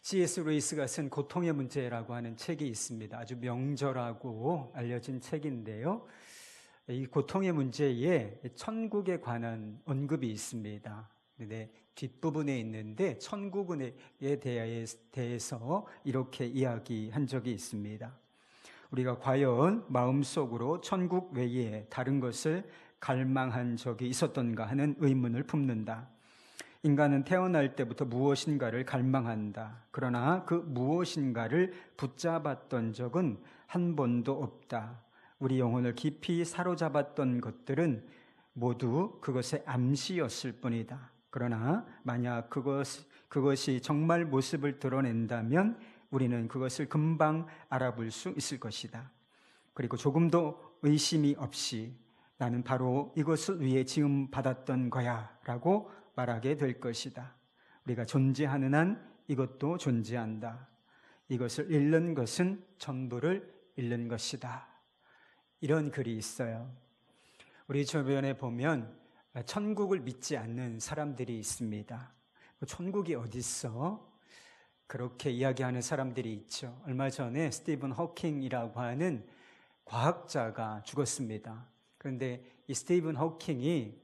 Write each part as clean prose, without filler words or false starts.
C.S. 루이스가 쓴 고통의 문제라고 하는 책이 있습니다. 아주 명저라고 알려진 책인데요. 이 고통의 문제에 천국에 관한 언급이 있습니다. 근데 뒷부분에 있는데 천국에 대해서 이렇게 이야기한 적이 있습니다. 우리가 과연 마음속으로 천국 외에 다른 것을 갈망한 적이 있었던가 하는 의문을 품는다. 인간은 태어날 때부터 무엇인가를 갈망한다. 그러나 그 무엇인가를 붙잡았던 적은 한 번도 없다. 우리 영혼을 깊이 사로잡았던 것들은 모두 그것의 암시였을 뿐이다. 그러나 만약 그것이 정말 모습을 드러낸다면 우리는 그것을 금방 알아볼 수 있을 것이다. 그리고 조금도 의심이 없이 나는 바로 이것을 위해 지음받았던 거야 라고 말하게 될 것이다. 우리가 존재하는 한 이것도 존재한다. 이것을 잃는 것은 전부를 잃는 것이다. 이런 글이 있어요. 우리 주변에 보면 천국을 믿지 않는 사람들이 있습니다. 천국이 어디 있어? 그렇게 이야기하는 사람들이 있죠. 얼마 전에 스티븐 호킹이라고 하는 과학자가 죽었습니다. 그런데 이 스티븐 호킹이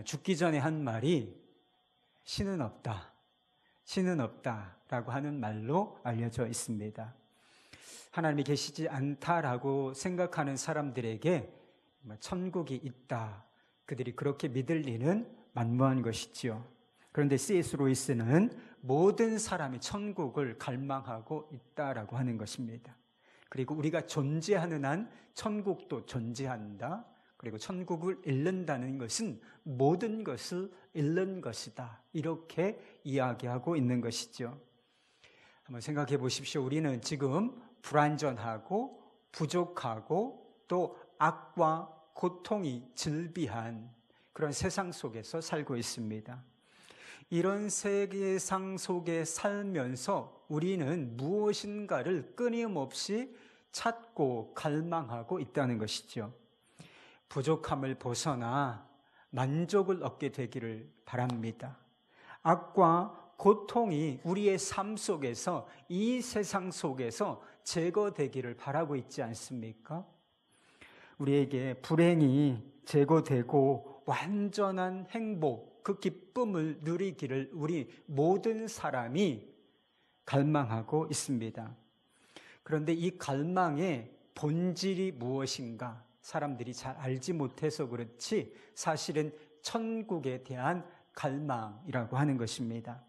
죽기 전에 한 말이 신은 없다. 신은 없다라고 하는 말로 알려져 있습니다. 하나님이 계시지 않다라고 생각하는 사람들에게 천국이 있다. 그들이 그렇게 믿을 리는 만무한 것이지요. 그런데 C.S. 루이스는 모든 사람이 천국을 갈망하고 있다라고 하는 것입니다. 그리고 우리가 존재하는 한 천국도 존재한다. 그리고 천국을 잃는다는 것은 모든 것을 잃는 것이다. 이렇게 이야기하고 있는 것이죠. 한번 생각해 보십시오. 우리는 지금 불완전하고 부족하고 또 악과 고통이 즐비한 그런 세상 속에서 살고 있습니다. 이런 세상 속에 살면서 우리는 무엇인가를 끊임없이 찾고 갈망하고 있다는 것이죠. 부족함을 벗어나 만족을 얻게 되기를 바랍니다. 악과 고통이 우리의 삶 속에서 이 세상 속에서 제거되기를 바라고 있지 않습니까? 우리에게 불행이 제거되고 완전한 행복, 그 기쁨을 누리기를 우리 모든 사람이 갈망하고 있습니다. 그런데 이 갈망의 본질이 무엇인가? 사람들이 잘 알지 못해서 그렇지 사실은 천국에 대한 갈망이라고 하는 것입니다.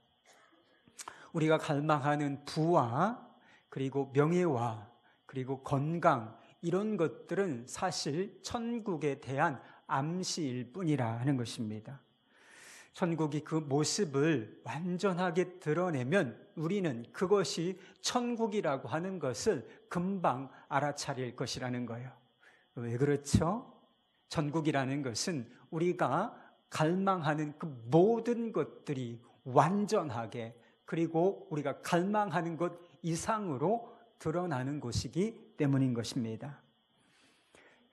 우리가 갈망하는 부와 그리고 명예와 그리고 건강 이런 것들은 사실 천국에 대한 암시일 뿐이라 하는 것입니다. 천국이 그 모습을 완전하게 드러내면 우리는 그것이 천국이라고 하는 것을 금방 알아차릴 것이라는 거예요. 왜 그렇죠? 천국이라는 것은 우리가 갈망하는 그 모든 것들이 완전하게 그리고 우리가 갈망하는 것 이상으로 드러나는 곳이기 때문인 것입니다.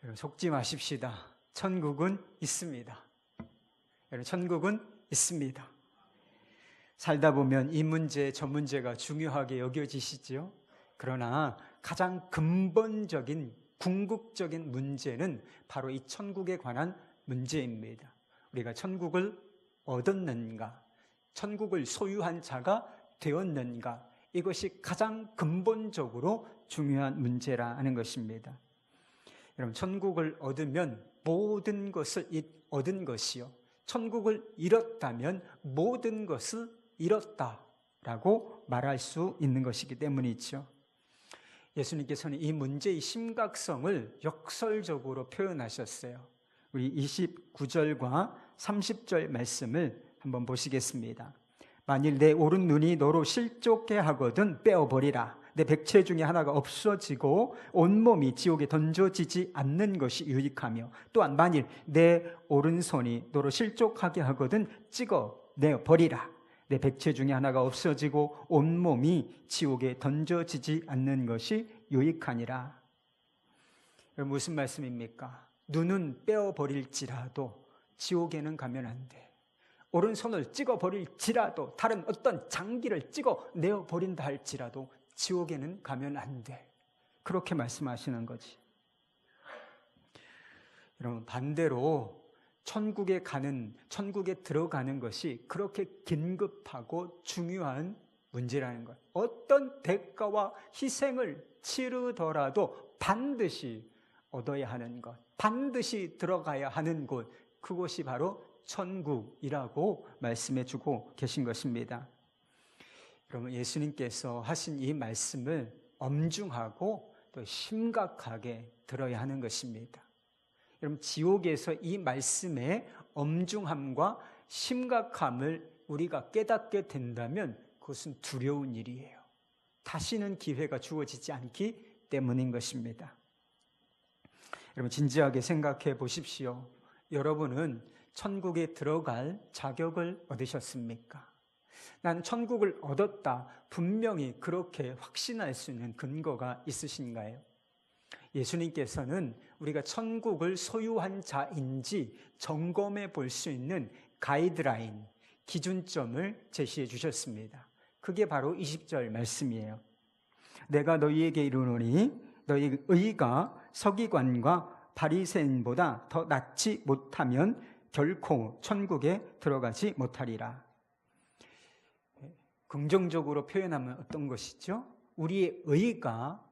여러분 속지 마십시다. 천국은 있습니다. 여러분 천국은 있습니다. 살다 보면 이 문제 저 문제가 중요하게 여겨지시죠. 그러나 가장 근본적인 궁극적인 문제는 바로 이 천국에 관한 문제입니다. 우리가 천국을 얻었는가? 천국을 소유한 자가 되었는가? 이것이 가장 근본적으로 중요한 문제라 하는 것입니다. 여러분 천국을 얻으면 모든 것을 얻은 것이요. 천국을 잃었다면 모든 것을 잃었다라고 말할 수 있는 것이기 때문이죠. 예수님께서는 이 문제의 심각성을 역설적으로 표현하셨어요. 우리 29절과 30절 말씀을 한번 보시겠습니다. 만일 내 오른 눈이 너로 실족해 하거든 빼어버리라. 내 백체 중에 하나가 없어지고 온몸이 지옥에 던져지지 않는 것이 유익하며 또한 만일 내 오른손이 너로 실족하게 하거든 찍어내버리라. 내 백체 중에 하나가 없어지고 온몸이 지옥에 던져지지 않는 것이 유익하니라. 무슨 말씀입니까? 눈은 빼어버릴지라도 지옥에는 가면 안 돼. 오른손을 찍어버릴지라도, 다른 어떤 장기를 찍어내어버린다 할지라도 지옥에는 가면 안 돼. 그렇게 말씀하시는 거지. 여러분, 반대로 천국에 들어가는 것이 그렇게 긴급하고 중요한 문제라는 것. 어떤 대가와 희생을 치르더라도 반드시 얻어야 하는 것, 반드시 들어가야 하는 곳, 그곳이 바로 천국이라고 말씀해 주고 계신 것입니다. 여러분, 예수님께서 하신 이 말씀을 엄중하고 또 심각하게 들어야 하는 것입니다. 여러분, 지옥에서 이 말씀의 엄중함과 심각함을 우리가 깨닫게 된다면 그것은 두려운 일이에요. 다시는 기회가 주어지지 않기 때문인 것입니다. 여러분, 진지하게 생각해 보십시오. 여러분은 천국에 들어갈 자격을 얻으셨습니까? 난 천국을 얻었다, 분명히 그렇게 확신할 수 있는 근거가 있으신가요? 예수님께서는 우리가 천국을 소유한 자인지 점검해 볼 수 있는 가이드라인, 기준점을 제시해 주셨습니다. 그게 바로 20절 말씀이에요. 내가 너희에게 이르노니 너희 의가 서기관과 바리새인보다 더 낫지 못하면 결코 천국에 들어가지 못하리라. 긍정적으로 표현하면 어떤 것이죠? 우리의 의가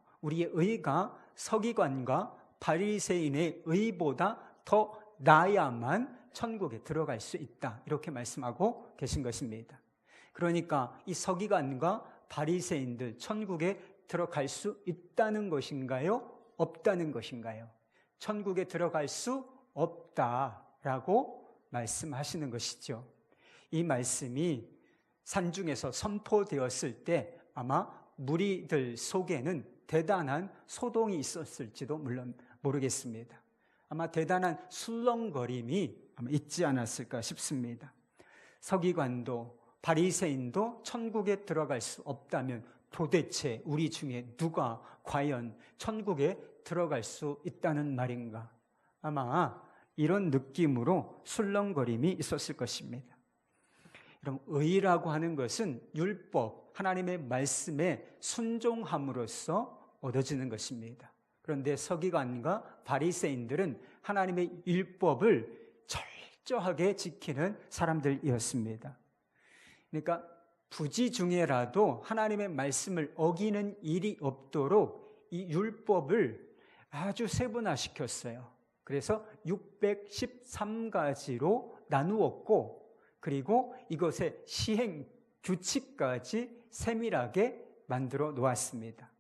서기관과 바리새인의 의보다 더 나아야만 천국에 들어갈 수 있다, 이렇게 말씀하고 계신 것입니다. 그러니까 이 서기관과 바리새인들 천국에 들어갈 수 있다는 것인가요? 없다는 것인가요? 천국에 들어갈 수 없다라고 말씀하시는 것이죠. 이 말씀이 산중에서 선포되었을 때 아마 무리들 속에는 대단한 소동이 있었을지도 물론 모르겠습니다. 아마 대단한 술렁거림이 아마 있지 않았을까 싶습니다. 서기관도 바리새인도 천국에 들어갈 수 없다면 도대체 우리 중에 누가 과연 천국에 들어갈 수 있다는 말인가? 아마 이런 느낌으로 술렁거림이 있었을 것입니다. 그럼 의라고 하는 것은 율법, 하나님의 말씀에 순종함으로써 얻어지는 것입니다. 그런데 서기관과 바리새인들은 하나님의 율법을 철저하게 지키는 사람들이었습니다. 그러니까 부지 중에라도 하나님의 말씀을 어기는 일이 없도록 이 율법을 아주 세분화시켰어요. 그래서 613가지로 나누었고, 그리고 이것의 시행 규칙까지 세밀하게 만들어 놓았습니다.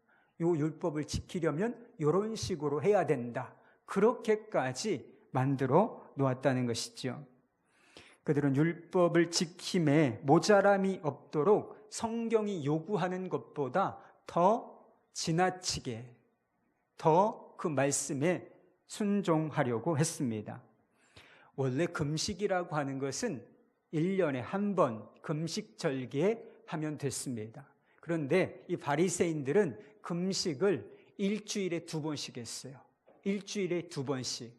이 율법을 지키려면 이런 식으로 해야 된다, 그렇게까지 만들어 놓았다는 것이죠. 그들은 율법을 지킴에 모자람이 없도록 성경이 요구하는 것보다 더 지나치게 더 그 말씀에 순종하려고 했습니다. 원래 금식이라고 하는 것은 1년에 한 번 금식절기에 하면 됐습니다. 그런데 이 바리새인들은 금식을 일주일에 2번씩 했어요. 일주일에 2번씩.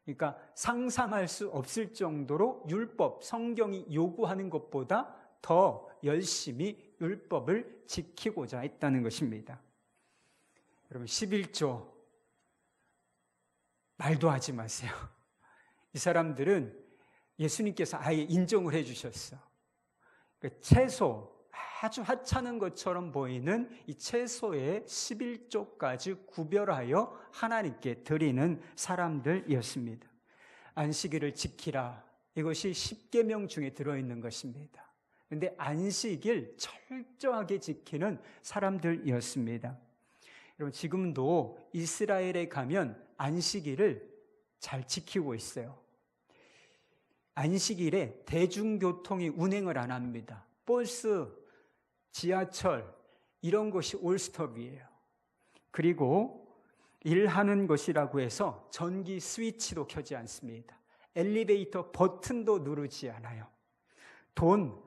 그러니까 상상할 수 없을 정도로 율법, 성경이 요구하는 것보다 더 열심히 율법을 지키고자 했다는 것입니다. 여러분, 11조 말도 하지 마세요. 이 사람들은 예수님께서 아예 인정을 해주셨어. 채소, 아주 하찮은 것처럼 보이는 이 채소의 11조까지 구별하여 하나님께 드리는 사람들이었습니다. 안식일을 지키라, 이것이 10계명 중에 들어있는 것입니다. 그런데 안식일 철저하게 지키는 사람들이었습니다. 여러분, 지금도 이스라엘에 가면 안식일을 잘 지키고 있어요. 안식일에 대중교통이 운행을 안 합니다. 버스, 지하철, 이런 것이 올스톱이에요. 그리고 일하는 것이라고 해서 전기 스위치도 켜지 않습니다. 엘리베이터 버튼도 누르지 않아요. 돈,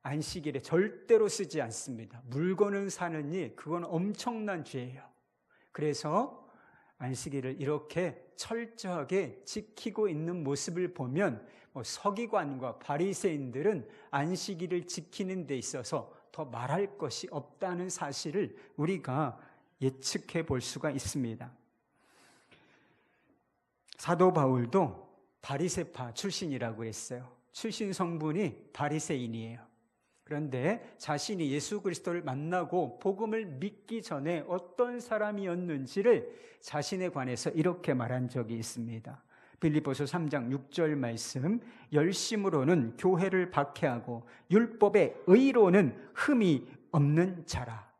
안식일에 절대로 쓰지 않습니다. 물건을 사는 일, 그건 엄청난 죄예요. 그래서 안식일을 이렇게 철저하게 지키고 있는 모습을 보면 서기관과 바리새인들은 안식일을 지키는 데 있어서 더 말할 것이 없다는 사실을 우리가 예측해 볼 수가 있습니다. 사도 바울도 바리새파 출신이라고 했어요. 출신 성분이 바리새인이에요. 그런데 자신이 예수 그리스도를 만나고 복음을 믿기 전에 어떤 사람이었는지를 자신에 관해서 이렇게 말한 적이 있습니다. 빌립보서 3장 6절 말씀, 열심으로는 교회를 박해하고 율법의 의로는 흠이 없는 자라.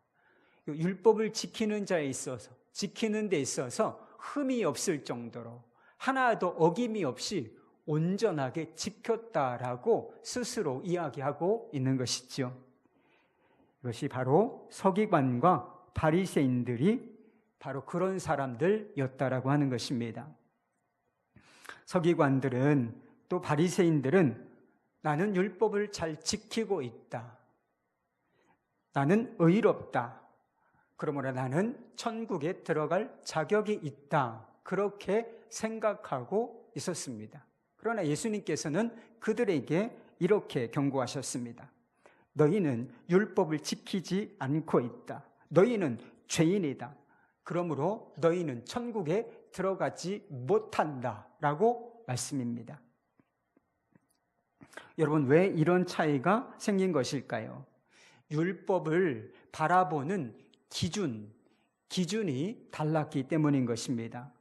율법을 지키는 자에 있어서, 지키는 데 있어서 흠이 없을 정도로 하나도 어김이 없이 온전하게 지켰다라고 스스로 이야기하고 있는 것이죠. 이것이 바로 서기관과 바리새인들이 바로 그런 사람들이었다라고 하는 것입니다. 서기관들은 또 바리새인들은 나는 율법을 잘 지키고 있다. 나는 의롭다. 그러므로 나는 천국에 들어갈 자격이 있다. 그렇게 생각하고 있었습니다. 그러나 예수님께서는 그들에게 이렇게 경고하셨습니다. 너희는 율법을 지키지 않고 있다. 너희는 죄인이다. 그러므로 너희는 천국에 들어가지 못한다라고 말씀입니다. 여러분, 왜 이런 차이가 생긴 것일까요? 율법을 바라보는 기준이 달랐기 때문인 것입니다.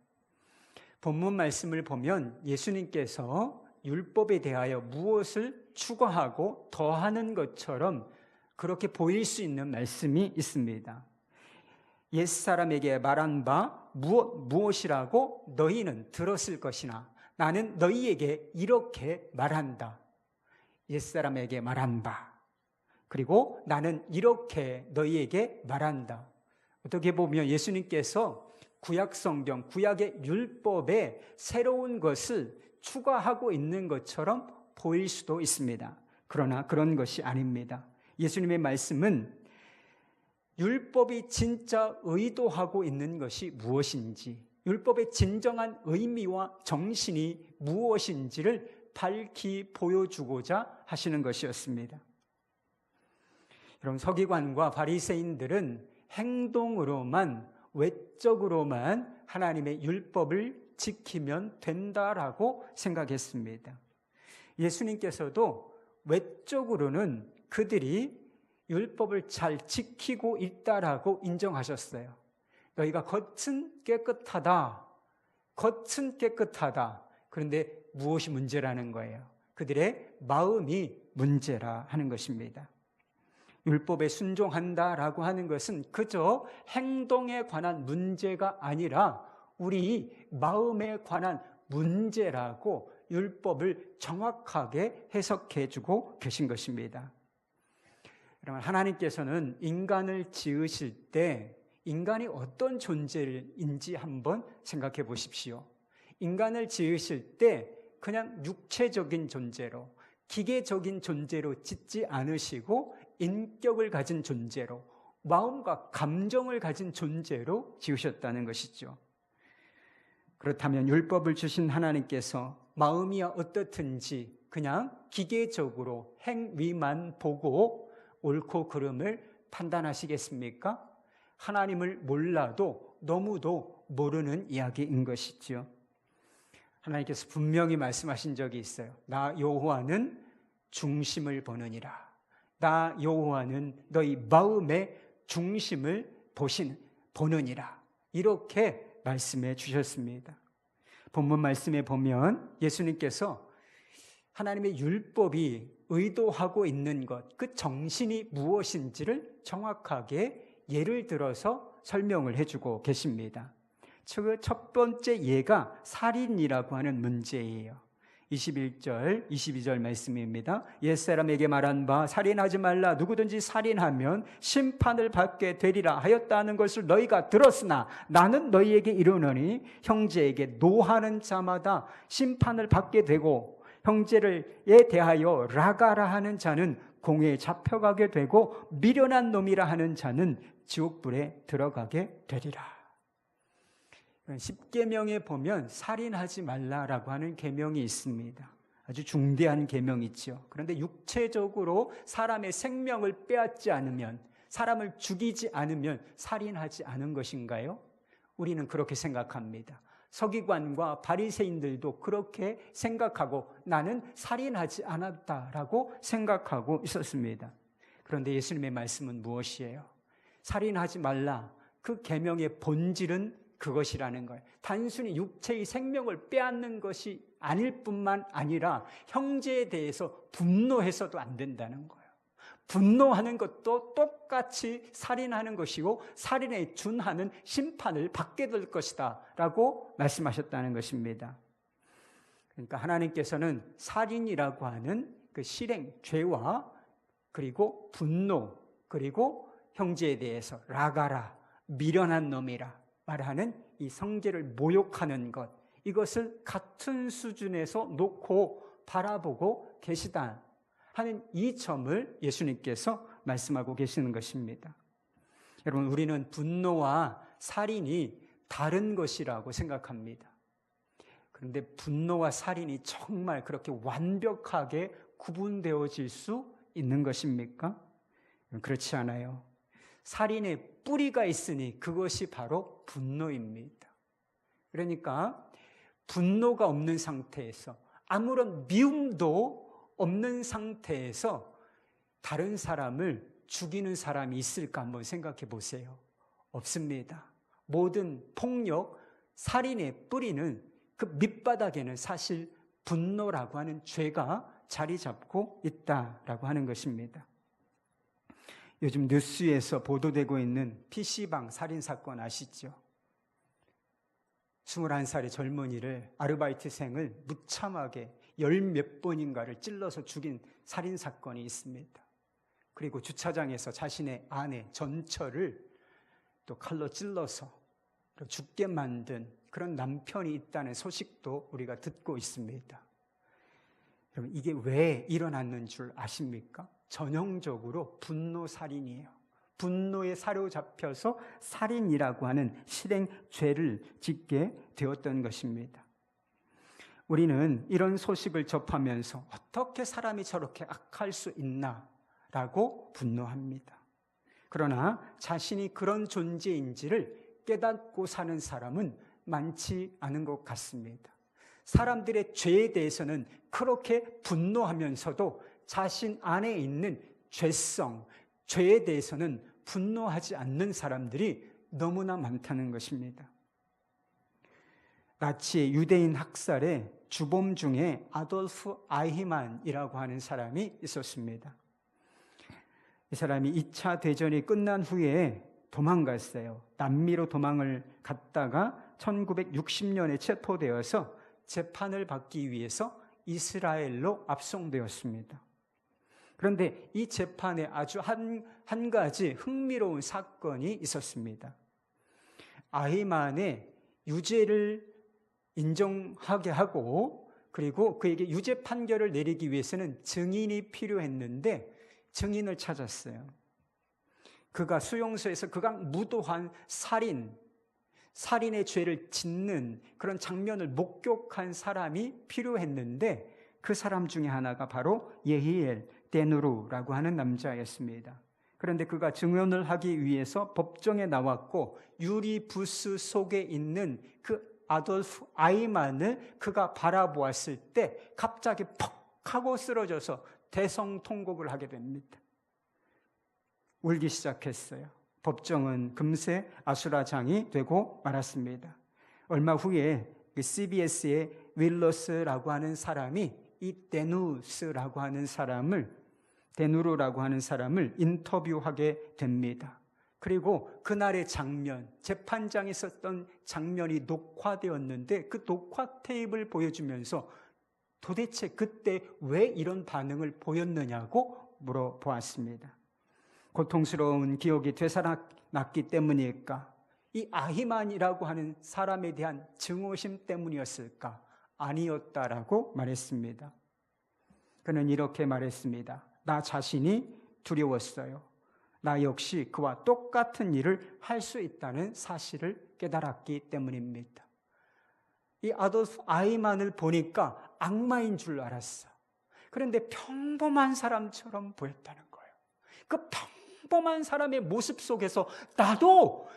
본문 말씀을 보면 예수님께서 율법에 대하여 무엇을 추가하고 더하는 것처럼 그렇게 보일 수 있는 말씀이 있습니다. 옛사람에게 말한 바 무엇이라고 너희는 들었을 것이나 나는 너희에게 이렇게 말한다. 옛사람에게 말한 바, 그리고 나는 이렇게 너희에게 말한다. 어떻게 보면 예수님께서 구약 성경, 구약의 율법에 새로운 것을 추가하고 있는 것처럼 보일 수도 있습니다. 그러나 그런 것이 아닙니다. 예수님의 말씀은 율법이 진짜 의도하고 있는 것이 무엇인지, 율법의 진정한 의미와 정신이 무엇인지를 밝히 보여주고자 하시는 것이었습니다. 여러분, 서기관과 바리새인들은 행동으로만, 외적으로만 하나님의 율법을 지키면 된다라고 생각했습니다. 예수님께서도 외적으로는 그들이 율법을 잘 지키고 있다라고 인정하셨어요. 너희가 겉은 깨끗하다. 그런데 무엇이 문제라는 거예요? 그들의 마음이 문제라 하는 것입니다. 율법에 순종한다라고 하는 것은 그저 행동에 관한 문제가 아니라 우리 마음에 관한 문제라고 율법을 정확하게 해석해주고 계신 것입니다. 여러분, 하나님께서는 인간을 지으실 때 인간이 어떤 존재인지 한번 생각해 보십시오. 인간을 지으실 때 그냥 육체적인 존재로, 기계적인 존재로 짓지 않으시고 인격을 가진 존재로, 마음과 감정을 가진 존재로 지으셨다는 것이죠. 그렇다면 율법을 주신 하나님께서 마음이야 어떻든지 그냥 기계적으로 행위만 보고 옳고 그름을 판단하시겠습니까? 하나님을 몰라도 너무도 모르는 이야기인 것이죠. 하나님께서 분명히 말씀하신 적이 있어요. 나 여호와는 중심을 보느니라. 나 여호와는 너희 마음의 중심을 보느니라. 이렇게 말씀해 주셨습니다. 본문 말씀에 보면 예수님께서 하나님의 율법이 의도하고 있는 것, 그 정신이 무엇인지를 정확하게 예를 들어서 설명을 해주고 계십니다. 첫 번째 예가 살인이라고 하는 문제예요. 21절, 22절 말씀입니다. 옛사람에게 말한 바 살인하지 말라. 누구든지 살인하면 심판을 받게 되리라 하였다는 것을 너희가 들었으나 나는 너희에게 이르노니 형제에게 노하는 자마다 심판을 받게 되고 형제에 대하여 라가라 하는 자는 공회에 잡혀가게 되고 미련한 놈이라 하는 자는 지옥불에 들어가게 되리라. 10계명에 보면 살인하지 말라라고 하는 계명이 있습니다. 아주 중대한 계명이죠. 그런데 육체적으로 사람의 생명을 빼앗지 않으면, 사람을 죽이지 않으면 살인하지 않은 것인가요? 우리는 그렇게 생각합니다. 서기관과 바리새인들도 그렇게 생각하고 나는 살인하지 않았다라고 생각하고 있었습니다. 그런데 예수님의 말씀은 무엇이에요? 살인하지 말라. 그 계명의 본질은 그것이라는 거예요. 단순히 육체의 생명을 빼앗는 것이 아닐 뿐만 아니라 형제에 대해서 분노해서도 안 된다는 거예요. 분노하는 것도 똑같이 살인하는 것이고 살인에 준하는 심판을 받게 될 것이다 라고 말씀하셨다는 것입니다. 그러니까 하나님께서는 살인이라고 하는 그 실행, 죄와 그리고 분노, 그리고 형제에 대해서 라가라, 미련한 놈이라 말하는 이 성질을 모욕하는 것, 이것을 같은 수준에서 놓고 바라보고 계시다 하는 이 점을 예수님께서 말씀하고 계시는 것입니다. 여러분, 우리는 분노와 살인이 다른 것이라고 생각합니다. 그런데 분노와 살인이 정말 그렇게 완벽하게 구분되어질 수 있는 것입니까? 그렇지 않아요. 살인의 뿌리가 있으니 그것이 바로 분노입니다. 그러니까 분노가 없는 상태에서, 아무런 미움도 없는 상태에서 다른 사람을 죽이는 사람이 있을까 한번 생각해 보세요. 없습니다. 모든 폭력, 살인의 뿌리는 그 밑바닥에는 사실 분노라고 하는 죄가 자리 잡고 있다라고 하는 것입니다. 요즘 뉴스에서 보도되고 있는 PC방 살인사건 아시죠? 21살의 젊은이를, 아르바이트생을 무참하게 열 몇 번인가를 찔러서 죽인 살인사건이 있습니다. 그리고 주차장에서 자신의 아내 전처를 또 칼로 찔러서 죽게 만든 그런 남편이 있다는 소식도 우리가 듣고 있습니다. 여러분, 이게 왜 일어났는 줄 아십니까? 전형적으로 분노살인이에요. 분노에 사로잡혀서 살인이라고 하는 실행죄를 짓게 되었던 것입니다. 우리는 이런 소식을 접하면서 어떻게 사람이 저렇게 악할 수 있나라고 분노합니다. 그러나 자신이 그런 존재인지를 깨닫고 사는 사람은 많지 않은 것 같습니다. 사람들의 죄에 대해서는 그렇게 분노하면서도 자신 안에 있는 죄성, 죄에 대해서는 분노하지 않는 사람들이 너무나 많다는 것입니다. 나치의 유대인 학살의 주범 중에 아돌프 아이히만이라고 하는 사람이 있었습니다. 이 사람이 2차 대전이 끝난 후에 도망갔어요. 남미로 도망을 갔다가 1960년에 체포되어서 재판을 받기 위해서 이스라엘로 압송되었습니다. 그런데 이 재판에 아주 한 가지 흥미로운 사건이 있었습니다. 아히만의 유죄를 인정하게 하고, 그리고 그에게 유죄 판결을 내리기 위해서는 증인이 필요했는데 증인을 찾았어요. 그가 수용소에서 그가 무도한 살인의 죄를 짓는 그런 장면을 목격한 사람이 필요했는데 그 사람 중에 하나가 바로 예히엘 데누루라고 하는 남자였습니다. 그런데 그가 증언을 하기 위해서 법정에 나왔고 유리 부스 속에 있는 그 아돌프 아이만을 그가 바라보았을 때 갑자기 퍽 하고 쓰러져서 대성통곡을 하게 됩니다. 울기 시작했어요. 법정은 금세 아수라장이 되고 말았습니다. 얼마 후에 CBS의 윌러스라고 하는 사람이 이 데누루라고 하는 사람을 인터뷰하게 됩니다. 그리고 그날의 장면, 재판장에 있었던 장면이 녹화되었는데 그 녹화 테이프를 보여주면서 도대체 그때 왜 이런 반응을 보였느냐고 물어보았습니다. 고통스러운 기억이 되살아났기 때문일까? 이 아히만이라고 하는 사람에 대한 증오심 때문이었을까? 아니었다라고 말했습니다. 그는 이렇게 말했습니다. 나 자신이 두려웠어요. 나 역시 그와 똑같은 일을 할 수 있다는 사실을 깨달았기 때문입니다. 이 아도스 아이만을 보니까 악마인 줄 알았어. 그런데 평범한 사람처럼 보였다는 거예요. 그 평범한 사람의 모습 속에서 나도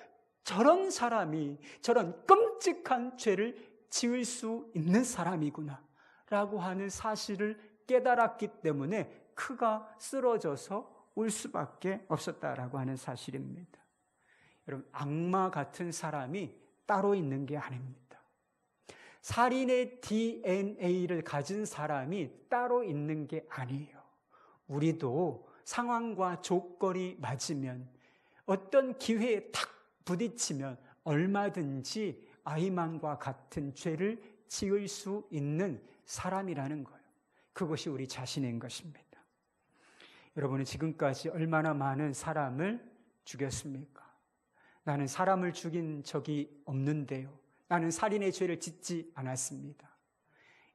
저런 사람이 저런 끔찍한 죄를 지을 수 있는 사람이구나 라고 하는 사실을 깨달았기 때문에 그가 쓰러져서 울 수밖에 없었다라고 하는 사실입니다. 여러분, 악마 같은 사람이 따로 있는 게 아닙니다. 살인의 DNA를 가진 사람이 따로 있는 게 아니에요. 우리도 상황과 조건이 맞으면, 어떤 기회에 탁 부딪히면 얼마든지 아이만과 같은 죄를 지을 수 있는 사람이라는 거예요. 그것이 우리 자신인 것입니다. 여러분은 지금까지 얼마나 많은 사람을 죽였습니까? 나는 사람을 죽인 적이 없는데요. 나는 살인의 죄를 짓지 않았습니다.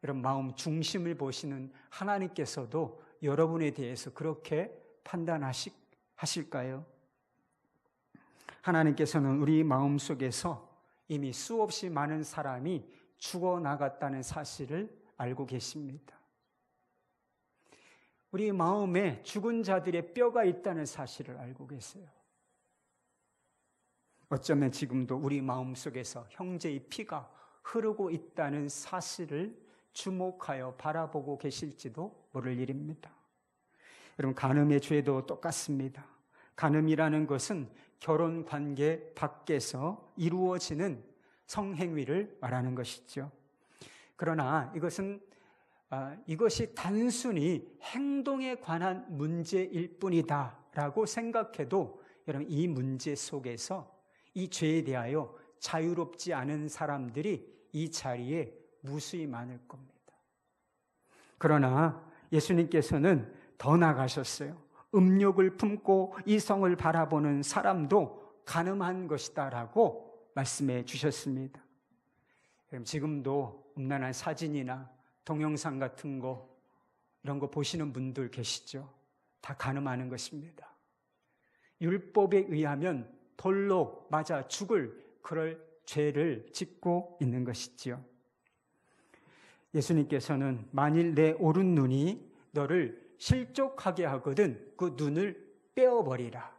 이런 마음 중심을 보시는 하나님께서도 여러분에 대해서 그렇게 판단하실까요? 하나님께서는 우리 마음 속에서 이미 수없이 많은 사람이 죽어나갔다는 사실을 알고 계십니다. 우리 마음에 죽은 자들의 뼈가 있다는 사실을 알고 계세요. 어쩌면 지금도 우리 마음 속에서 형제의 피가 흐르고 있다는 사실을 주목하여 바라보고 계실지도 모를 일입니다. 여러분, 간음의 죄도 똑같습니다. 간음이라는 것은 결혼 관계 밖에서 이루어지는 성행위를 말하는 것이죠. 그러나 이것이 단순히 행동에 관한 문제일 뿐이다라고 생각해도 여러분, 이 문제 속에서 이 죄에 대하여 자유롭지 않은 사람들이 이 자리에 무수히 많을 겁니다. 그러나 예수님께서는 더 나가셨어요. 음욕을 품고 이성을 바라보는 사람도 간음한 것이다라고 말씀해 주셨습니다. 그럼 지금도 음란한 사진이나 동영상 같은 거, 이런 거 보시는 분들 계시죠? 다 간음하는 것입니다. 율법에 의하면 돌로 맞아 죽을 그럴 죄를 짓고 있는 것이지요. 예수님께서는 만일 내 오른 눈이 너를 실족하게 하거든 그 눈을 빼어버리라.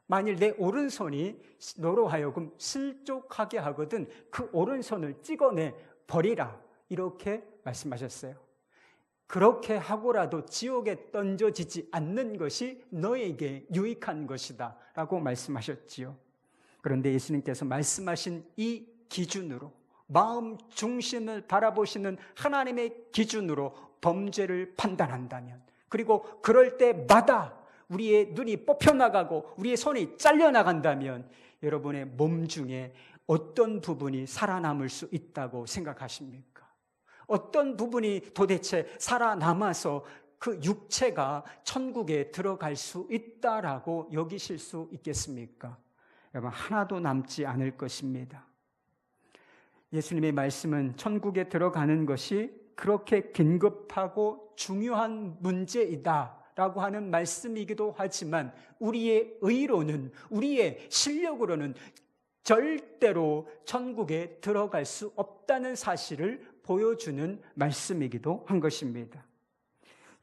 만일 내 오른손이 너로 하여금 실족하게 하거든 그 오른손을 찍어내 버리라. 이렇게 말씀하셨어요. 그렇게 하고라도 지옥에 던져지지 않는 것이 너에게 유익한 것이다 라고 말씀하셨지요. 그런데 예수님께서 말씀하신 이 기준으로, 마음 중심을 바라보시는 하나님의 기준으로 범죄를 판단한다면, 그리고 그럴 때마다 우리의 눈이 뽑혀나가고 우리의 손이 잘려나간다면 여러분의 몸 중에 어떤 부분이 살아남을 수 있다고 생각하십니까? 어떤 부분이 도대체 살아남아서 그 육체가 천국에 들어갈 수 있다라고 여기실 수 있겠습니까? 여러분, 하나도 남지 않을 것입니다. 예수님의 말씀은 천국에 들어가는 것이 그렇게 긴급하고 중요한 문제이다라고 하는 말씀이기도 하지만 우리의 의로는, 우리의 실력으로는 절대로 천국에 들어갈 수 없다는 사실을 보여주는 말씀이기도 한 것입니다.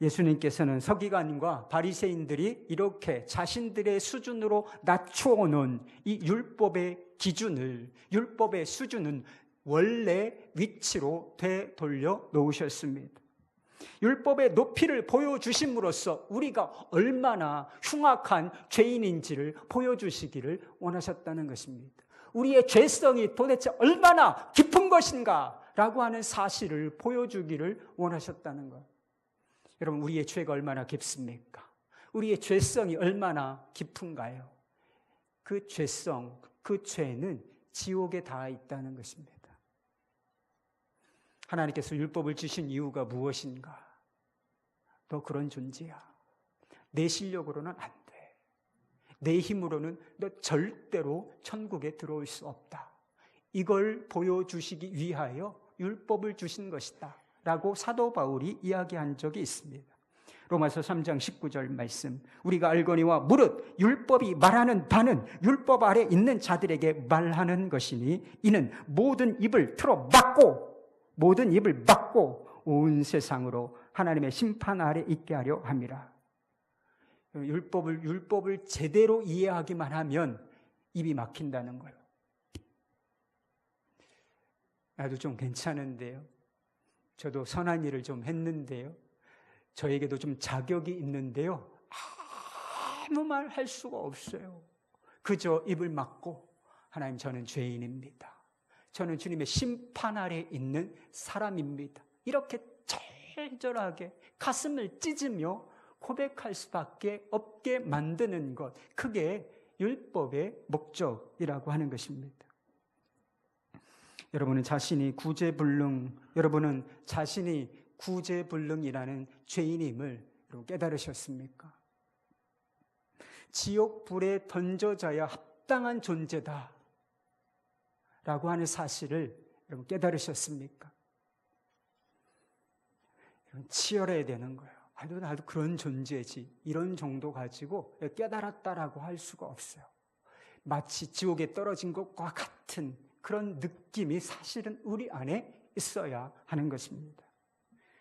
예수님께서는 서기관과 바리새인들이 이렇게 자신들의 수준으로 낮추어 놓은 이 율법의 기준을, 율법의 수준은 원래 위치로 되돌려 놓으셨습니다. 율법의 높이를 보여주심으로써 우리가 얼마나 흉악한 죄인인지를 보여주시기를 원하셨다는 것입니다. 우리의 죄성이 도대체 얼마나 깊은 것인가 라고 하는 사실을 보여주기를 원하셨다는 것. 여러분, 우리의 죄가 얼마나 깊습니까? 우리의 죄성이 얼마나 깊은가요? 그 죄성, 그 죄는 지옥에 닿아 있다는 것입니다. 하나님께서 율법을 주신 이유가 무엇인가? 너 그런 존재야. 내 실력으로는 안 돼. 내 힘으로는 너 절대로 천국에 들어올 수 없다. 이걸 보여주시기 위하여 율법을 주신 것이다 라고 사도 바울이 이야기한 적이 있습니다. 로마서 3장 19절 말씀, 우리가 알거니와 무릇 율법이 말하는 바는 율법 아래 있는 자들에게 말하는 것이니 이는 모든 입을 틀어 막고 모든 입을 막고 온 세상으로 하나님의 심판 아래 있게 하려 함이라. 율법을 제대로 이해하기만 하면 입이 막힌다는 거예요. 나도 좀 괜찮은데요. 저도 선한 일을 좀 했는데요. 저에게도 좀 자격이 있는데요. 아무 말 할 수가 없어요. 그저 입을 막고 하나님, 저는 죄인입니다. 저는 주님의 심판 아래 있는 사람입니다. 이렇게 절절하게 가슴을 찢으며 고백할 수밖에 없게 만드는 것, 그게 율법의 목적이라고 하는 것입니다. 여러분은 자신이 구제불능이라는 죄인임을 깨달으셨습니까? 지옥 불에 던져져야 합당한 존재다 라고 하는 사실을 여러분 깨달으셨습니까? 치열해야 되는 거예요. 나도 그런 존재지, 이런 정도 가지고 깨달았다라고 할 수가 없어요. 마치 지옥에 떨어진 것과 같은 그런 느낌이 사실은 우리 안에 있어야 하는 것입니다.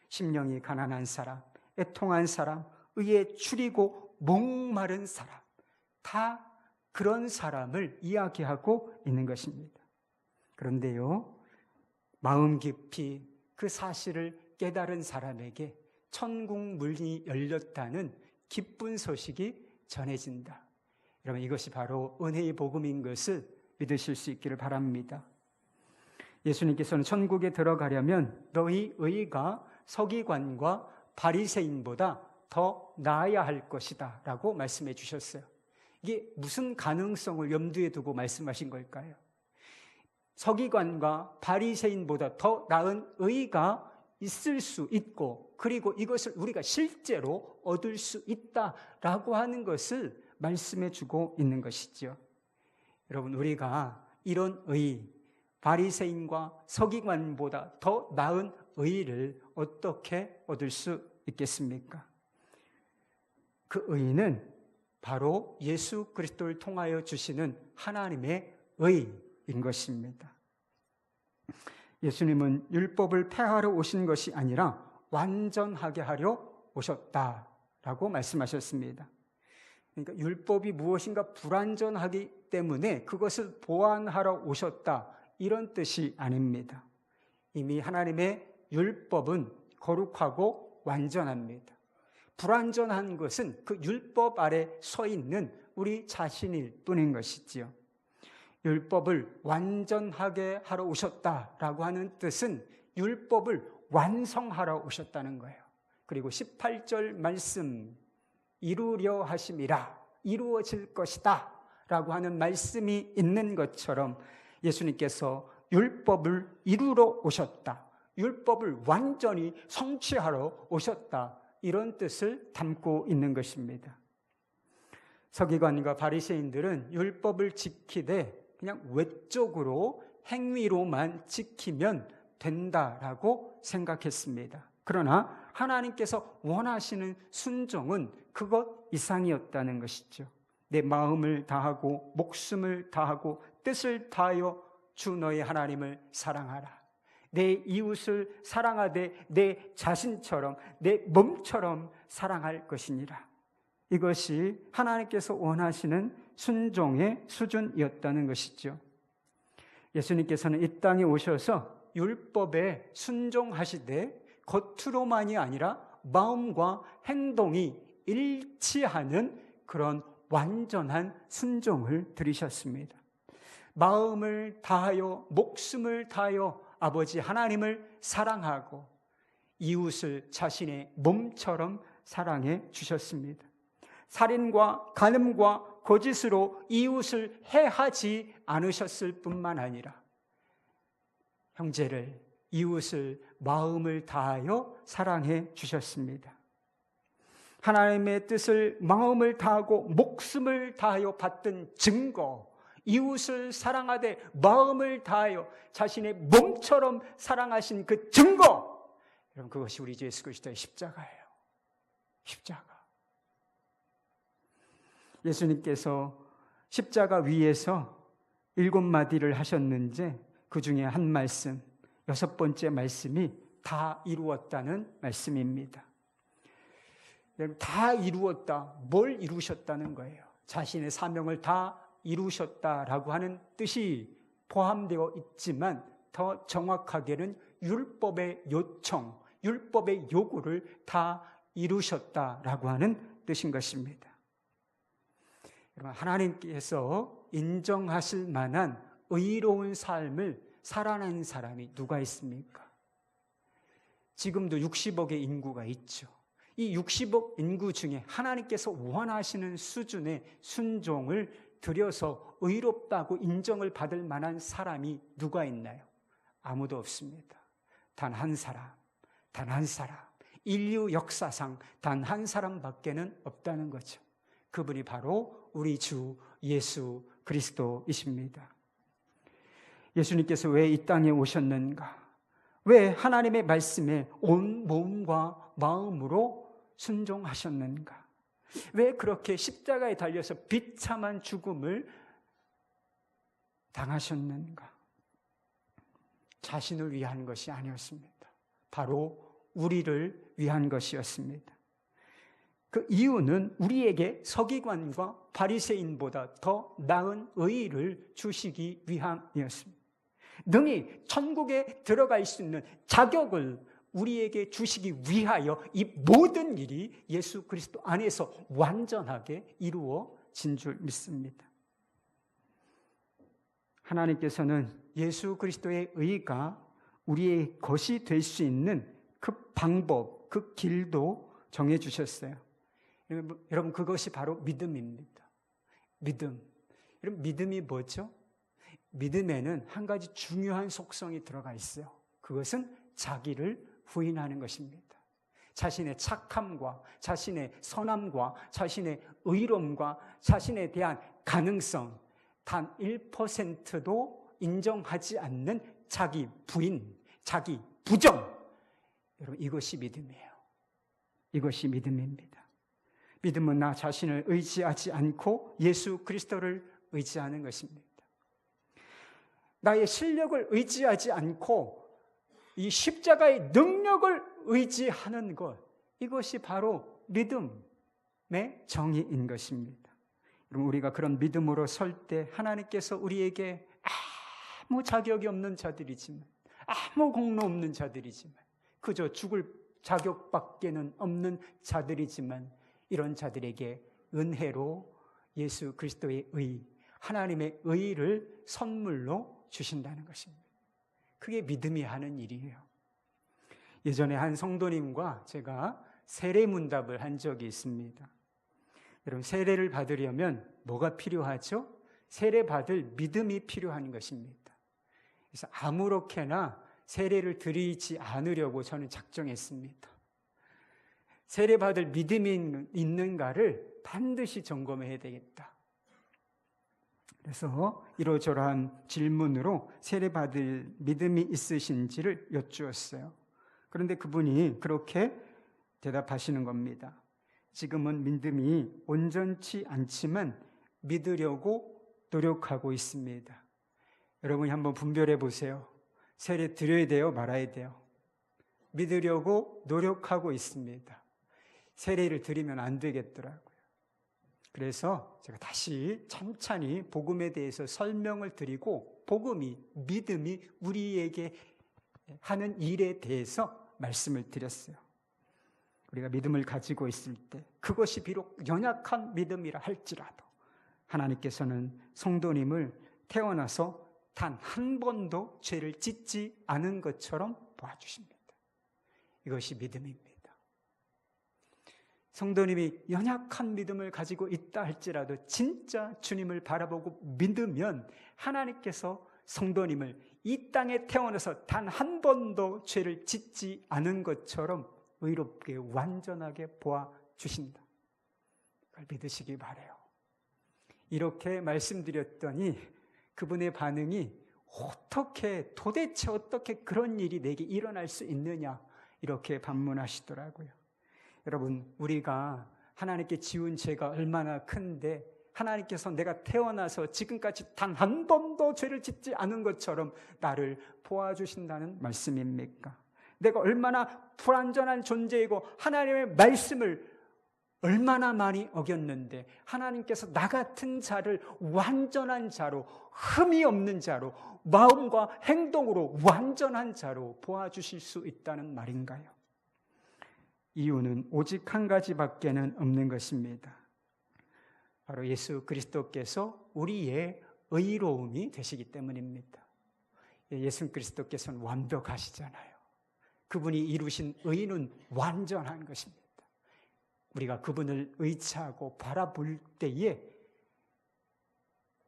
심령이 가난한 사람, 애통한 사람, 의에 추리고 목마른 사람, 다 그런 사람을 이야기하고 있는 것입니다. 그런데요, 마음 깊이 그 사실을 깨달은 사람에게 천국 문이 열렸다는 기쁜 소식이 전해진다. 여러분, 이것이 바로 은혜의 복음인 것을 믿으실 수 있기를 바랍니다. 예수님께서는 천국에 들어가려면 너희 의가 서기관과 바리새인보다 더 나아야 할 것이다 라고 말씀해 주셨어요. 이게 무슨 가능성을 염두에 두고 말씀하신 걸까요? 서기관과 바리새인보다 더 나은 의가 있을 수 있고, 그리고 이것을 우리가 실제로 얻을 수 있다라고 하는 것을 말씀해 주고 있는 것이죠. 여러분, 우리가 이런 의, 바리새인과 서기관보다 더 나은 의를 어떻게 얻을 수 있겠습니까? 그 의는 바로 예수 그리스도를 통하여 주시는 하나님의 의인 것입니다. 예수님은 율법을 폐하러 오신 것이 아니라 완전하게 하려 오셨다라고 말씀하셨습니다. 그러니까 율법이 무엇인가 불완전하기 때문에 그것을 보완하러 오셨다, 이런 뜻이 아닙니다. 이미 하나님의 율법은 거룩하고 완전합니다. 불완전한 것은 그 율법 아래 서 있는 우리 자신일 뿐인 것이지요. 율법을 완전하게 하러 오셨다라고 하는 뜻은 율법을 완성하러 오셨다는 거예요. 그리고 18절 말씀, 이루려 하심이라, 이루어질 것이다 라고 하는 말씀이 있는 것처럼 예수님께서 율법을 이루러 오셨다, 율법을 완전히 성취하러 오셨다, 이런 뜻을 담고 있는 것입니다. 서기관과 바리새인들은 율법을 지키되 그냥 외적으로 행위로만 지키면 된다라고 생각했습니다. 그러나 하나님께서 원하시는 순종은 그것 이상이었다는 것이죠. 내 마음을 다하고 목숨을 다하고 뜻을 다하여 주 너의 하나님을 사랑하라. 내 이웃을 사랑하되 내 자신처럼, 내 몸처럼 사랑할 것이니라. 이것이 하나님께서 원하시는 순종의 수준이었다는 것이죠. 예수님께서는 이 땅에 오셔서 율법에 순종하시되 겉으로만이 아니라 마음과 행동이 일치하는 그런 완전한 순종을 들이셨습니다. 마음을 다하여 목숨을 다하여 아버지 하나님을 사랑하고 이웃을 자신의 몸처럼 사랑해 주셨습니다. 살인과 간음과 거짓으로 이웃을 해하지 않으셨을 뿐만 아니라 형제를, 이웃을 마음을 다하여 사랑해 주셨습니다. 하나님의 뜻을 마음을 다하고 목숨을 다하여 받든 증거, 이웃을 사랑하되 마음을 다하여 자신의 몸처럼 사랑하신 그 증거, 여러분, 그것이 우리 주 예수 그리스도의 십자가예요. 십자가. 예수님께서 십자가 위에서 7마디를 하셨는지 그 중에 한 말씀, 6번째 말씀이 다 이루었다는 말씀입니다. 여러분, 다 이루었다. 뭘 이루셨다는 거예요? 자신의 사명을 다 이루셨다라고 하는 뜻이 포함되어 있지만 더 정확하게는 율법의 요청, 율법의 요구를 다 이루셨다라고 하는 뜻인 것입니다. 여러분, 하나님께서 인정하실 만한 의로운 삶을 살아낸 사람이 누가 있습니까? 지금도 60억의 인구가 있죠. 이 60억 인구 중에 하나님께서 원하시는 수준의 순종을 들여서 의롭다고 인정을 받을 만한 사람이 누가 있나요? 아무도 없습니다. 단 한 사람, 단 한 사람. 인류 역사상 단 한 사람밖에는 없다는 거죠. 그분이 바로 우리 주 예수 그리스도이십니다. 예수님께서 왜 이 땅에 오셨는가? 왜 하나님의 말씀에 온 몸과 마음으로 순종하셨는가? 왜 그렇게 십자가에 달려서 비참한 죽음을 당하셨는가? 자신을 위한 것이 아니었습니다. 바로 우리를 위한 것이었습니다. 그 이유는 우리에게 서기관과 바리새인보다 더 나은 의의를 주시기 위함이었습니다. 능히 천국에 들어갈 수 있는 자격을 우리에게 주시기 위하여 이 모든 일이 예수 그리스도 안에서 완전하게 이루어진 줄 믿습니다. 하나님께서는 예수 그리스도의 의가 우리의 것이 될 수 있는 그 방법, 그 길도 정해 주셨어요. 여러분, 그것이 바로 믿음입니다. 믿음. 여러분, 믿음이 뭐죠? 믿음에는 한 가지 중요한 속성이 들어가 있어요. 그것은 자기를 부인하는 것입니다. 자신의 착함과 자신의 선함과 자신의 의로움과 자신에 대한 가능성 단 1%도 인정하지 않는 자기 부인, 자기 부정. 여러분, 이것이 믿음이에요. 이것이 믿음입니다. 믿음은 나 자신을 의지하지 않고 예수 그리스도를 의지하는 것입니다. 나의 실력을 의지하지 않고 이 십자가의 능력을 의지하는 것, 이것이 바로 믿음의 정의인 것입니다. 여러분, 우리가 그런 믿음으로 설 때 하나님께서 우리에게 아무 자격이 없는 자들이지만, 아무 공로 없는 자들이지만, 그저 죽을 자격밖에는 없는 자들이지만, 이런 자들에게 은혜로 예수 그리스도의 의, 하나님의 의를 선물로 주신다는 것입니다. 그게 믿음이 하는 일이에요. 예전에 한 성도님과 제가 세례문답을 한 적이 있습니다. 여러분, 세례를 받으려면 뭐가 필요하죠? 세례받을 믿음이 필요한 것입니다. 그래서 아무렇게나 세례를 드리지 않으려고 저는 작정했습니다. 세례받을 믿음이 있는가를 반드시 점검해야 되겠다. 그래서 이러저러한 질문으로 세례받을 믿음이 있으신지를 여쭈었어요. 그런데 그분이 그렇게 대답하시는 겁니다. 지금은 믿음이 온전치 않지만 믿으려고 노력하고 있습니다. 여러분이 한번 분별해 보세요. 세례 드려야 돼요? 말아야 돼요? 믿으려고 노력하고 있습니다. 세례를 드리면 안 되겠더라고요. 그래서 제가 다시 찬찬히 복음에 대해서 설명을 드리고 복음이, 믿음이 우리에게 하는 일에 대해서 말씀을 드렸어요. 우리가 믿음을 가지고 있을 때 그것이 비록 연약한 믿음이라 할지라도 하나님께서는 성도님을 태어나서 단 한 번도 죄를 짓지 않은 것처럼 도와주십니다. 이것이 믿음입니다. 성도님이 연약한 믿음을 가지고 있다 할지라도 진짜 주님을 바라보고 믿으면 하나님께서 성도님을 이 땅에 태어나서 단 한 번도 죄를 짓지 않은 것처럼 의롭게 완전하게 보아주신다. 그걸 믿으시기 바라요. 이렇게 말씀드렸더니 그분의 반응이 도대체 어떻게 그런 일이 내게 일어날 수 있느냐 이렇게 반문하시더라고요. 여러분, 우리가 하나님께 지은 죄가 얼마나 큰데 하나님께서 내가 태어나서 지금까지 단 한 번도 죄를 짓지 않은 것처럼 나를 보아주신다는 말씀입니까? 내가 얼마나 불완전한 존재이고 하나님의 말씀을 얼마나 많이 어겼는데 하나님께서 나 같은 자를 완전한 자로, 흠이 없는 자로, 마음과 행동으로 완전한 자로 보아주실 수 있다는 말인가요? 이유는 오직 한 가지밖에는 없는 것입니다. 바로 예수 그리스도께서 우리의 의로움이 되시기 때문입니다. 예수 그리스도께서는 완벽하시잖아요. 그분이 이루신 의는 완전한 것입니다. 우리가 그분을 의지하고 바라볼 때에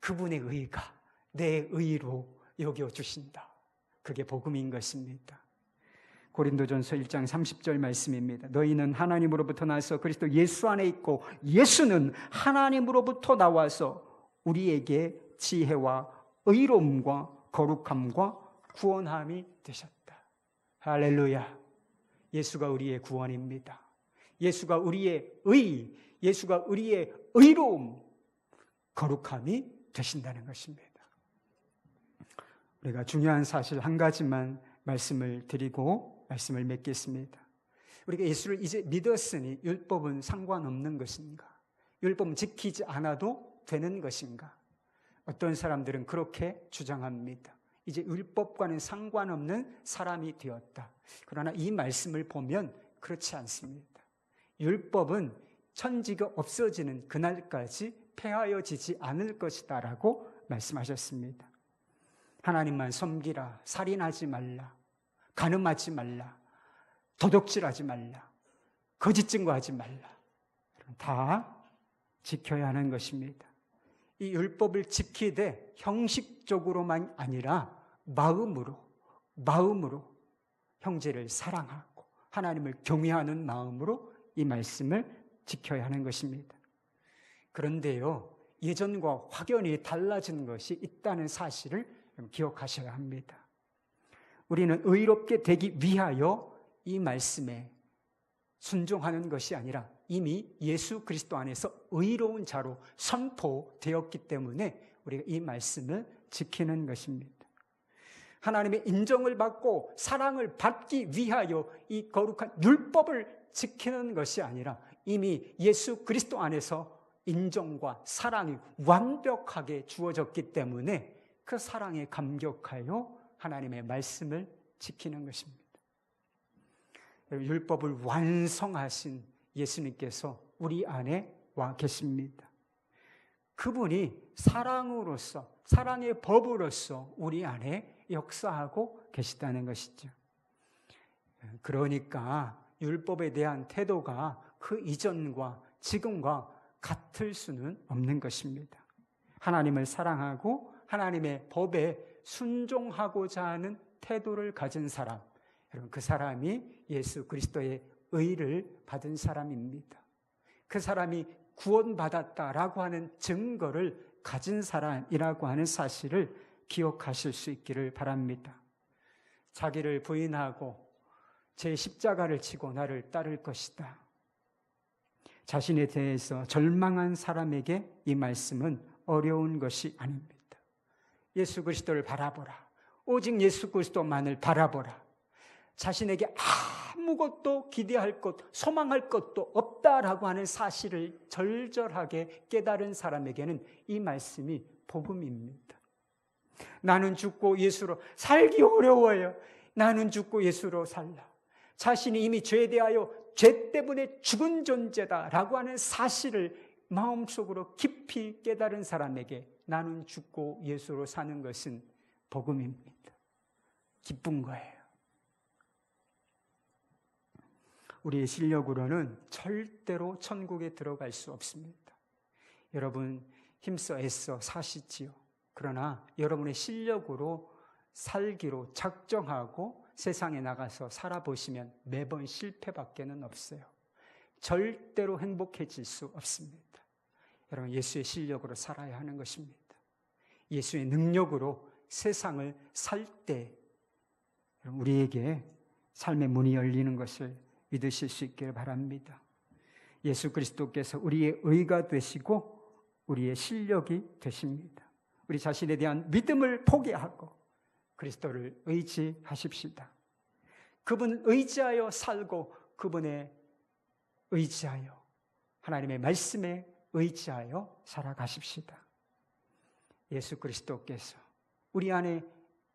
그분의 의가 내 의로 여겨주신다. 그게 복음인 것입니다. 고린도전서 1장 30절 말씀입니다. 너희는 하나님으로부터 나서 그리스도 예수 안에 있고 예수는 하나님으로부터 나와서 우리에게 지혜와 의로움과 거룩함과 구원함이 되셨다. 할렐루야. 예수가 우리의 구원입니다. 예수가 우리의 의, 예수가 우리의 의로움, 거룩함이 되신다는 것입니다. 우리가 중요한 사실 한 가지만 말씀을 드리고 말씀을 맺겠습니다. 우리가 예수를 이제 믿었으니 율법은 상관없는 것인가? 율법은 지키지 않아도 되는 것인가? 어떤 사람들은 그렇게 주장합니다. 이제 율법과는 상관없는 사람이 되었다. 그러나 이 말씀을 보면 그렇지 않습니다. 율법은 천지가 없어지는 그날까지 폐하여지지 않을 것이다 라고 말씀하셨습니다. 하나님만 섬기라, 살인하지 말라, 간음하지 말라, 도둑질하지 말라, 거짓 증거하지 말라, 다 지켜야 하는 것입니다. 이 율법을 지키되 형식적으로만 아니라 마음으로 형제를 사랑하고 하나님을 경외하는 마음으로 이 말씀을 지켜야 하는 것입니다. 그런데요, 예전과 확연히 달라진 것이 있다는 사실을 기억하셔야 합니다. 우리는 의롭게 되기 위하여 이 말씀에 순종하는 것이 아니라 이미 예수 그리스도 안에서 의로운 자로 선포되었기 때문에 우리가 이 말씀을 지키는 것입니다. 하나님의 인정을 받고 사랑을 받기 위하여 이 거룩한 율법을 지키는 것이 아니라 이미 예수 그리스도 안에서 인정과 사랑이 완벽하게 주어졌기 때문에 그 사랑에 감격하여 하나님의 말씀을 지키는 것입니다. 율법을 완성하신 예수님께서 우리 안에 와 계십니다. 그분이 사랑으로서, 사랑의 법으로서 우리 안에 역사하고 계시다는 것이죠. 그러니까 율법에 대한 태도가 그 이전과 지금과 같을 수는 없는 것입니다. 하나님을 사랑하고 하나님의 법에 순종하고자 하는 태도를 가진 사람, 여러분 그 사람이 예수 그리스도의 의를 받은 사람입니다. 그 사람이 구원받았다라고 하는 증거를 가진 사람이라고 하는 사실을 기억하실 수 있기를 바랍니다. 자기를 부인하고 제 십자가를 지고 나를 따를 것이다. 자신에 대해서 절망한 사람에게 이 말씀은 어려운 것이 아닙니다. 예수 그리스도를 바라보라. 오직 예수 그리스도만을 바라보라. 자신에게 아무것도 기대할 것, 소망할 것도 없다라고 하는 사실을 절절하게 깨달은 사람에게는 이 말씀이 복음입니다. 나는 죽고 예수로 살기 어려워요. 나는 죽고 예수로 살라. 자신이 이미 죄에 대하여 죄 때문에 죽은 존재다라고 하는 사실을 마음속으로 깊이 깨달은 사람에게 나는 죽고 예수로 사는 것은 복음입니다. 기쁜 거예요. 우리의 실력으로는 절대로 천국에 들어갈 수 없습니다. 여러분 힘써 애써 사시지요. 그러나 여러분의 실력으로 살기로 작정하고 세상에 나가서 살아보시면 매번 실패밖에는 없어요. 절대로 행복해질 수 없습니다. 여러분 예수의 실력으로 살아야 하는 것입니다. 예수의 능력으로 세상을 살 때 우리에게 삶의 문이 열리는 것을 믿으실 수 있기를 바랍니다. 예수 그리스도께서 우리의 의가 되시고 우리의 실력이 되십니다. 우리 자신에 대한 믿음을 포기하고 그리스도를 의지하십시다. 그분 의지하여 살고 그분의 의지하여 하나님의 말씀에 의지하여 살아가십시다. 예수 그리스도께서 우리 안에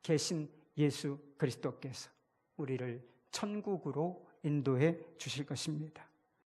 계신 예수 그리스도께서 우리를 천국으로 인도해 주실 것입니다.